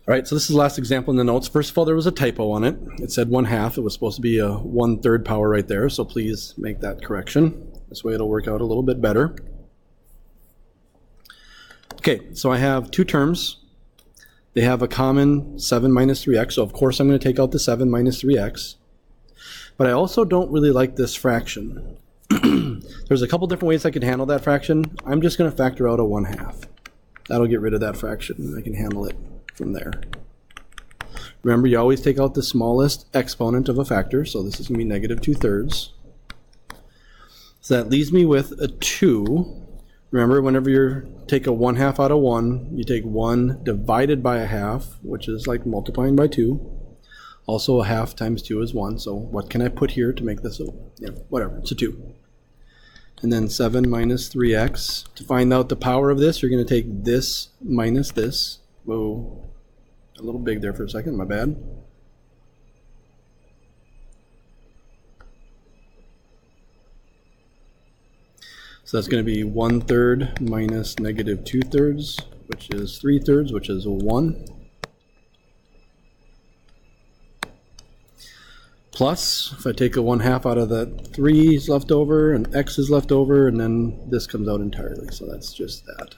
All right, so this is the last example in the notes. First of all, there was a typo on it. It said 1/2. It was supposed to be a 1/3 power right there, so please make that correction. This way it'll work out a little bit better. Okay, so I have two terms. They have a common 7 minus 3x, so of course I'm going to take out the 7 minus 3x. But I also don't really like this fraction. There's a couple different ways I could handle that fraction. I'm just going to factor out a 1/2. That'll get rid of that fraction, and I can handle it from there. Remember, you always take out the smallest exponent of a factor, so this is going to be negative 2/3. So that leaves me with a 2. Remember, whenever you take a 1/2 out of 1, you take 1 divided by a 1/2, which is like multiplying by 2. Also, a 1/2 times 2 is 1, so what can I put here to make this a, whatever, it's a 2. And then 7 minus 3x. To find out the power of this, you're going to take this minus this. Whoa, a little big there for a second, my bad. So that's going to be 1/3 minus negative 2/3, which is 3/3, which is a 1. Plus, if I take a 1/2 out of that, 3 is left over, and x is left over, and then this comes out entirely. So that's just that,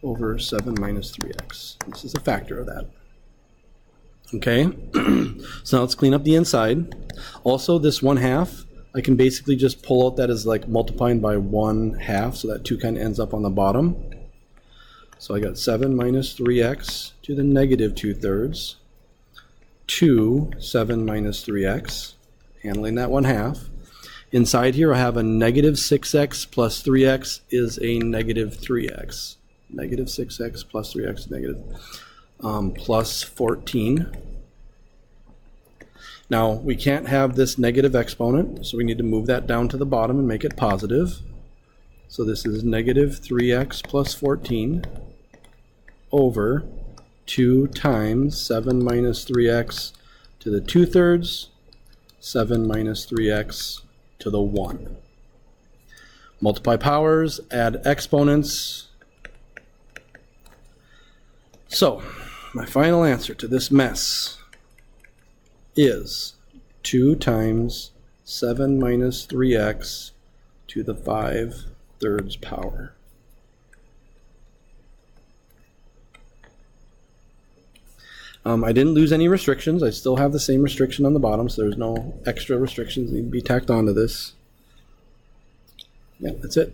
over 7 minus 3x. This is a factor of that. Okay, so now let's clean up the inside. Also, this 1/2, I can basically just pull out that as like multiplying by 1/2, so that 2 kind of ends up on the bottom. So I got 7 minus 3x to the negative 2/3. 7 minus 3x, handling that 1/2. Inside here I have a negative 6x plus 3x is a negative 3x. Negative 6x plus 3x negative plus 14. Now we can't have this negative exponent, so we need to move that down to the bottom and make it positive. So this is negative 3x plus 14 over 2 times 7 minus 3x to the 2/3, 7 minus 3x to the 1. Multiply powers, add exponents. So, my final answer to this mess is 2 times 7 minus 3x to the 5/3 power. I didn't lose any restrictions. I still have the same restriction on the bottom, so there's no extra restrictions that need to be tacked onto this. Yeah, that's it.